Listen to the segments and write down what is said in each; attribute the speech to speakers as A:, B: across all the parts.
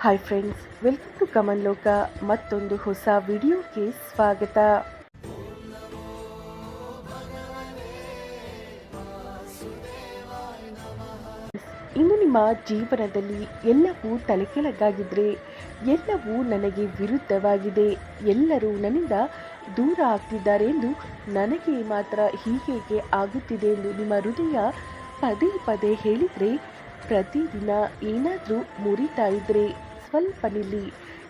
A: Hi friends, welcome to ಕಮನ್ ಲೋಕ. ಮತ್ತೊಂದು ಹೊಸ ವಿಡಿಯೋಗೆ ಸ್ವಾಗತ. ಇನ್ನು ನಿಮ್ಮ ಜೀವನದಲ್ಲಿ ಎಲ್ಲವೂ ತಲೆಕೆಳಗಾಗಿದ್ರೆ, ಎಲ್ಲವೂ ನನಗೆ ವಿರುದ್ಧವಾಗಿದೆ, ಎಲ್ಲರೂ ನನ್ನಿಂದ ದೂರ ಆಗ್ತಿದ್ದಾರೆ ಎಂದು, ನನಗೆ ಮಾತ್ರ ಹೀಗೆ ಆಗುತ್ತಿದೆ ಎಂದು ನಿಮ್ಮ ಹೃದಯ ಪದೇ ಪದೇ ಹೇಳಿದರೆ, ಪ್ರತಿದಿನ ಏನಾದರೂ ಮುರಿತಾ ಇದ್ರೆ ಸ್ವಲ್ಪ ನಿಲ್ಲಿ.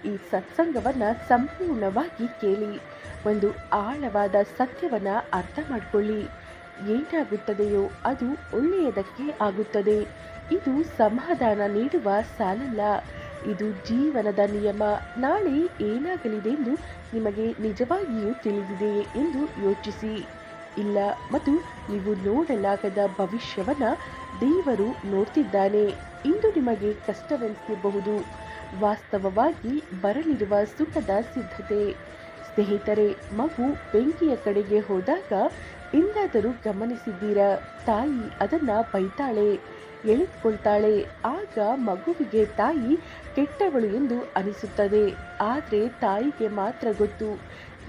A: ಈ ಸತ್ಸಂಗವನ್ನು ಸಂಪೂರ್ಣವಾಗಿ ಕೇಳಿ. ಒಂದು ಆಳವಾದ ಸತ್ಯವನ್ನು ಅರ್ಥ ಮಾಡಿಕೊಳ್ಳಿ. ಏನಾಗುತ್ತದೆಯೋ ಅದು ಒಳ್ಳೆಯದಕ್ಕೆ ಆಗುತ್ತದೆ. ಇದು ಸಮಾಧಾನ ನೀಡುವ ಸಾಲಲ್ಲ, ಇದು ಜೀವನದ ನಿಯಮ. ನಾಳೆ ಏನಾಗಲಿದೆ ಎಂದು ನಿಮಗೆ ನಿಜವಾಗಿಯೂ ತಿಳಿದಿದೆಯೇ ಎಂದು ಯೋಚಿಸಿ. ಇಲ್ಲ, ಮತ್ತು ನೀವು ನೋಡಲಾಗದ ಭವಿಷ್ಯವನ್ನು ದೇವರು ನೋಡ್ತಿದ್ದಾನೆ. ಇಂದು ನಿಮಗೆ ಕಷ್ಟವೆನಿಸಬಹುದು, ವಾಸ್ತವವಾಗಿ ಬರಲಿರುವ ಸುಖದ ಸಿದ್ಧತೆ. ಸ್ನೇಹಿತರೆ, ಮಗು ಬೆಂಕಿಯ ಕಡೆಗೆ ಹೋದಾಗ ಎಂದಾದರೂ ಗಮನಿಸಿದ್ದೀರಾ? ತಾಯಿ ಅದನ್ನು ಬೈತಾಳೆ, ಎಳೆದುಕೊಳ್ತಾಳೆ. ಆಗ ಮಗುವಿಗೆ ತಾಯಿ ಕೆಟ್ಟವಳು ಎಂದು ಅನಿಸುತ್ತದೆ. ಆದರೆ ತಾಯಿಗೆ ಮಾತ್ರ ಗೊತ್ತು,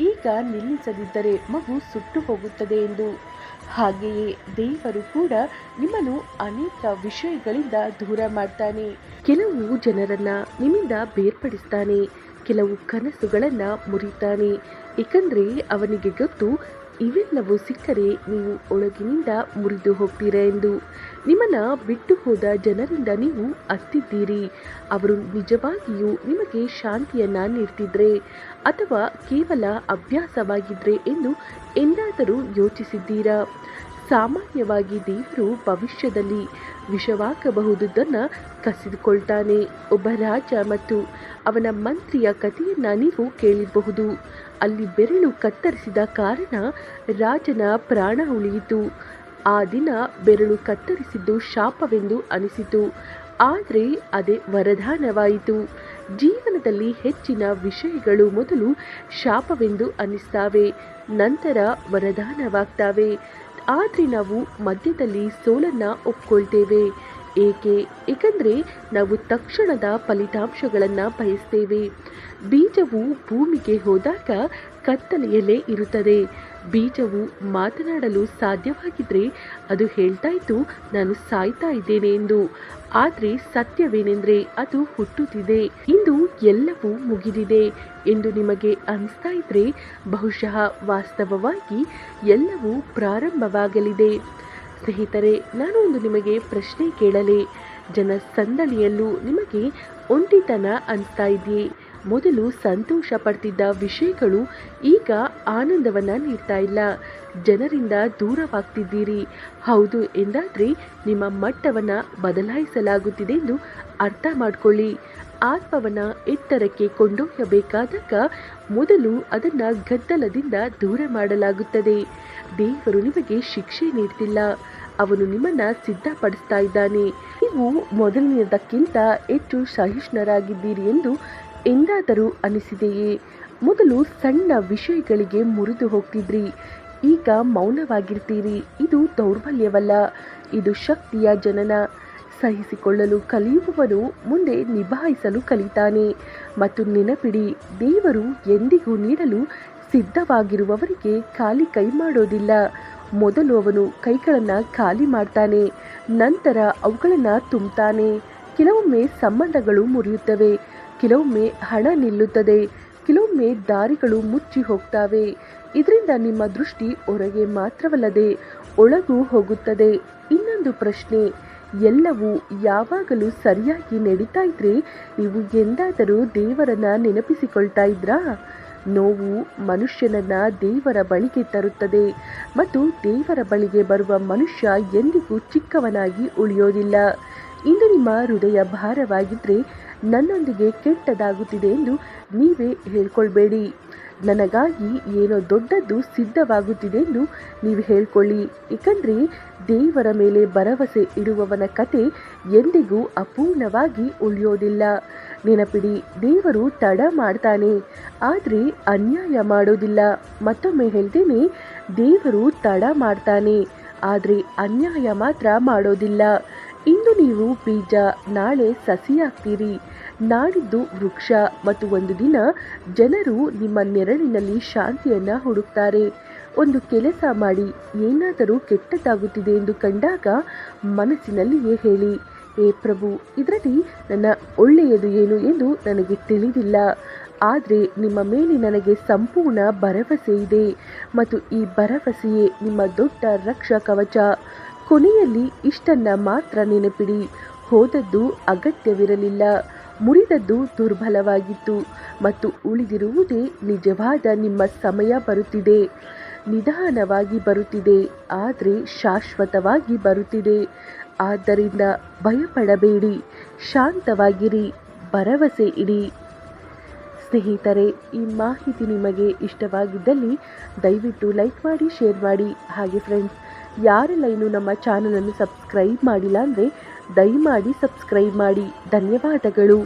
A: ಈಗ ನಿಲ್ಲಿಸದಿದ್ದರೆ ಮಗು ಸುಟ್ಟು ಹೋಗುತ್ತದೆ ಎಂದು. ಹಾಗೆಯೇ ದೇವರು ಕೂಡ ನಿಮ್ಮನ್ನು ಅನೇಕ ವಿಷಯಗಳಿಂದ ದೂರ ಮಾಡ್ತಾನೆ. ಕೆಲವು ಜನರನ್ನ ನಿಮ್ಮಿಂದ ಬೇರ್ಪಡಿಸ್ತಾನೆ, ಕೆಲವು ಕನಸುಗಳನ್ನು ಮುರಿತಾನೆ. ಏಕೆಂದರೆ ಅವನಿಗೆ ಗೊತ್ತು, ಇವೆಲ್ಲವೂ ಸಿಕ್ಕರೆ ನೀವು ಒಳಗಿನಿಂದ ಮುರಿದು ಹೋಗ್ತೀರಾ ಎಂದು. ನಿಮ್ಮನ್ನು ಬಿಟ್ಟು ಹೋದ ಜನರಿಂದ ನೀವು ಅತ್ತಿದ್ದೀರಿ. ಅವರು ನಿಜವಾಗಿಯೂ ನಿಮಗೆ ಶಾಂತಿಯನ್ನು ನೀಡ್ತಿದ್ರೆ ಅಥವಾ ಕೇವಲ ಅಭ್ಯಾಸವಾಗಿದ್ರೆ ಎಂದು ಎಂದಾದರೂ ಯೋಚಿಸಿದ್ದೀರಾ? ಸಾಮಾನ್ಯವಾಗಿ ದೇವರು ಭವಿಷ್ಯದಲ್ಲಿ ವಿಷವಾಗಬಹುದನ್ನು ಕಸಿದುಕೊಳ್ತಾನೆ. ಒಬ್ಬ ರಾಜ ಮತ್ತು ಅವನ ಮಂತ್ರಿಯ ಕಥೆಯನ್ನು ನೀವು ಕೇಳಿರಬಹುದು. ಅಲ್ಲಿ ಬೆರಳು ಕತ್ತರಿಸಿದ ಕಾರಣ ರಾಜನ ಪ್ರಾಣ ಉಳಿಯಿತು. ಆ ದಿನ ಬೆರಳು ಕತ್ತರಿಸಿದ್ದು ಶಾಪವೆಂದು ಅನಿಸಿತು, ಆದರೆ ಅದೇ ವರದಾನವಾಯಿತು. ಜೀವನದಲ್ಲಿ ಹೆಚ್ಚಿನ ವಿಷಯಗಳು ಮೊದಲು ಶಾಪವೆಂದು ಅನ್ನಿಸ್ತಾವೆ, ನಂತರ ವರದಾನವಾಗ್ತವೆ. ಆದರೆ ನಾವು ಮಧ್ಯದಲ್ಲಿ ಸೋಲನ್ನು ಒಪ್ಕೊಳ್ತೇವೆ. ಏಕೆಂದರೆ ನಾವು ತಕ್ಷಣದ ಫಲಿತಾಂಶಗಳನ್ನು ಬಯಸ್ತೇವೆ. ಬೀಜವು ಭೂಮಿಗೆ ಹೋದಾಗ ಕತ್ತಲೆಯಲ್ಲೇ ಇರುತ್ತದೆ. ಬೀಜವು ಮಾತನಾಡಲು ಸಾಧ್ಯವಾಗಿದ್ದರೆ ಅದು ಹೇಳ್ತಾ ಇತ್ತು, ನಾನು ಸಾಯ್ತಾ ಇದ್ದೇನೆ ಎಂದು. ಆದರೆ ಸತ್ಯವೇನೆಂದರೆ ಅದು ಹುಟ್ಟುತ್ತಿದೆ. ಇಂದು ಎಲ್ಲವೂ ಮುಗಿದಿದೆ ಎಂದು ನಿಮಗೆ ಅನಿಸ್ತಾ ಇದ್ರೆ, ಬಹುಶಃ ವಾಸ್ತವವಾಗಿ ಎಲ್ಲವೂ ಪ್ರಾರಂಭವಾಗಲಿದೆ. ಸ್ನೇಹಿತರೆ, ನಾನು ಒಂದು ನಿಮಗೆ ಪ್ರಶ್ನೆ ಕೇಳಲೇ? ಜನಸಂದಣಿಯಲ್ಲೂ ನಿಮಗೆ ಒಂಟಿತನ ಅನಿಸ್ತಾ ಇದೆಯೇ? ಮೊದಲು ಸಂತೋಷ ಪಡ್ತಿದ್ದ ವಿಷಯಗಳು ಈಗ ಆನಂದವನ್ನು ನೀಡ್ತಾ ಇಲ್ಲ. ಜನರಿಂದ ದೂರವಾಗ್ತಿದ್ದೀರಿ. ಹೌದು ಎಂದಾದರೆ ನಿಮ್ಮ ಮಟ್ಟವನ್ನು ಬದಲಾಯಿಸಲಾಗುತ್ತಿದೆ ಎಂದು ಅರ್ಥ ಮಾಡಿಕೊಳ್ಳಿ. ಆತ್ಮವನ್ನು ಎತ್ತರಕ್ಕೆ ಕೊಂಡೊಯ್ಯಬೇಕಾದಾಗ ಮೊದಲು ಅದನ್ನು ಗದ್ದಲದಿಂದ ದೂರ ಮಾಡಲಾಗುತ್ತದೆ. ದೇವರು ನಿಮಗೆ ಶಿಕ್ಷೆ ನೀಡ್ತಿಲ್ಲ, ಅವನು ನಿಮ್ಮನ್ನು ಸಿದ್ಧಪಡಿಸ್ತಾ ಇದ್ದಾನೆ. ನೀವು ಮೊದಲಿನದಕ್ಕಿಂತ ಹೆಚ್ಚು ಸಹಿಷ್ಣುರಾಗಿದ್ದೀರಿ ಎಂದು ಎಂದಾದರೂ ಅನಿಸಿದೆಯೇ? ಮೊದಲು ಸಣ್ಣ ವಿಷಯಗಳಿಗೆ ಮುರಿದು ಹೋಗ್ತಿದ್ರಿ, ಈಗ ಮೌನವಾಗಿರ್ತೀರಿ. ಇದು ದೌರ್ಬಲ್ಯವಲ್ಲ, ಇದು ಶಕ್ತಿಯ ಜನನ. ಸಹಿಸಿಕೊಳ್ಳಲು ಕಲಿಯುವವನು ಮುಂದೆ ನಿಭಾಯಿಸಲು ಕಲಿತಾನೆ. ಮತ್ತು ನೆನಪಿಡಿ, ದೇವರು ಎಂದಿಗೂ ನೀಡಲು ಸಿದ್ಧವಾಗಿರುವವರಿಗೆ ಖಾಲಿ ಕೈ ಮಾಡೋದಿಲ್ಲ. ಮೊದಲು ಅವನು ಕೈಗಳನ್ನು ಖಾಲಿ ಮಾಡ್ತಾನೆ, ನಂತರ ಅವುಗಳನ್ನು ತುಂಬುತ್ತಾನೆ. ಕೆಲವೊಮ್ಮೆ ಸಂಬಂಧಗಳು ಮುರಿಯುತ್ತವೆ, ಕೆಲವೊಮ್ಮೆ ಹಣ ನಿಲ್ಲುತ್ತದೆ, ಕೆಲವೊಮ್ಮೆ ದಾರಿಗಳು ಮುಚ್ಚಿ ಹೋಗ್ತವೆ. ಇದರಿಂದ ನಿಮ್ಮ ದೃಷ್ಟಿ ಹೊರಗೆ ಮಾತ್ರವಲ್ಲದೆ ಒಳಗೂ ಹೋಗುತ್ತದೆ. ಇನ್ನೊಂದು ಪ್ರಶ್ನೆ, ಎಲ್ಲವೂ ಯಾವಾಗಲೂ ಸರಿಯಾಗಿ ನಡೀತಾ ಇದ್ರೆ ನೀವು ಎಂದಾದರೂ ದೇವರನ್ನ ನೆನಪಿಸಿಕೊಳ್ತಾ ಇದ್ರಾ? ನೋವು ಮನುಷ್ಯನನ್ನ ದೇವರ ಬಳಿಗೆ ತರುತ್ತದೆ, ಮತ್ತು ದೇವರ ಬಳಿಗೆ ಬರುವ ಮನುಷ್ಯ ಎಂದಿಗೂ ಚಿಕ್ಕವನಾಗಿ ಉಳಿಯೋದಿಲ್ಲ. ಇಂದು ನಿಮ್ಮ ಹೃದಯ ಭಾರವಾಗಿದ್ದರೆ, ನನ್ನೊಂದಿಗೆ ಕೆಟ್ಟದಾಗುತ್ತಿದೆ ಎಂದು ನೀವೇ ಹೇಳ್ಕೊಳ್ಬೇಡಿ. ನನಗಾಗಿ ಏನೋ ದೊಡ್ಡದ್ದು ಸಿದ್ಧವಾಗುತ್ತಿದೆ ಎಂದು ನೀವು ಹೇಳ್ಕೊಳ್ಳಿ. ಏಕೆಂದರೆ ದೇವರ ಮೇಲೆ ಭರವಸೆ ಇಡುವವನ ಕತೆ ಎಂದಿಗೂ ಅಪೂರ್ಣವಾಗಿ ಉಳಿಯೋದಿಲ್ಲ. ನೆನಪಿಡಿ, ದೇವರು ತಡ ಮಾಡ್ತಾನೆ, ಆದರೆ ಅನ್ಯಾಯ ಮಾಡೋದಿಲ್ಲ. ಮತ್ತೊಮ್ಮೆ ಹೇಳ್ತೇನೆ, ದೇವರು ತಡ ಮಾಡ್ತಾನೆ, ಆದರೆ ಅನ್ಯಾಯ ಮಾತ್ರ ಮಾಡೋದಿಲ್ಲ. ಇಂದು ನೀವು ಬೀಜ, ನಾಳೆ ಸಸಿಯಾಗ್ತೀರಿ, ನಾಡಿದ್ದು ವೃಕ್ಷ ಮತ್ತು ಒಂದು ದಿನ ಜನರು ನಿಮ್ಮ ನೆರಳಿನಲ್ಲಿ ಶಾಂತಿಯನ್ನು ಹುಡುಕ್ತಾರೆ. ಒಂದು ಕೆಲಸ ಮಾಡಿ, ಏನಾದರೂ ಕೆಟ್ಟದ್ದಾಗುತ್ತಿದೆ ಎಂದು ಕಂಡಾಗ ಮನಸ್ಸಿನಲ್ಲಿಯೇ ಹೇಳಿ, ಏ ಪ್ರಭು, ಇದರಲ್ಲಿ ನನ್ನ ಒಳ್ಳೆಯದು ಏನು ಎಂದು ನನಗೆ ತಿಳಿದಿಲ್ಲ, ಆದರೆ ನಿಮ್ಮ ಮೇಲೆ ನನಗೆ ಸಂಪೂರ್ಣ ಭರವಸೆ ಇದೆ ಮತ್ತು ಈ ಭರವಸೆಯೇ ನಿಮ್ಮ ದೊಡ್ಡ ರಕ್ಷಾ ಕವಚ. ಕೊನೆಯಲ್ಲಿ ಇಷ್ಟನ್ನು ಮಾತ್ರ ನೆನಪಿಡಿ, ಹೋದದ್ದು ಅಗತ್ಯವಿರಲಿಲ್ಲ, ಮುರಿದದ್ದು ದುರ್ಬಲವಾಗಿತ್ತು ಮತ್ತು ಉಳಿದಿರುವುದೇ ನಿಜವಾದ ನಿಮ್ಮ ಸಮಯ ಬರುತ್ತಿದೆ. ನಿಧಾನವಾಗಿ ಬರುತ್ತಿದೆ, ಆದರೆ ಶಾಶ್ವತವಾಗಿ ಬರುತ್ತಿದೆ. ಆದ್ದರಿಂದ ಭಯಪಡಬೇಡಿ, ಶಾಂತವಾಗಿರಿ, ಭರವಸೆ ಇಡಿ. ಸ್ನೇಹಿತರೆ, ಈ ಮಾಹಿತಿ ನಿಮಗೆ ಇಷ್ಟವಾಗಿದ್ದಲ್ಲಿ ದಯವಿಟ್ಟು ಲೈಕ್ ಮಾಡಿ, ಶೇರ್ ಮಾಡಿ. ಹಾಗೆ ಫ್ರೆಂಡ್ಸ್, ಯಾರೆಲ್ಲ ಇನ್ನೂ ನಮ್ಮ ಚಾನಲನ್ನು ಸಬ್ಸ್ಕ್ರೈಬ್ ಮಾಡಿಲ್ಲ ಅಂದರೆ ದಯಮಾಡಿ ಸಬ್ಸ್ಕ್ರೈಬ್ ಮಾಡಿ. ಧನ್ಯವಾದಗಳು.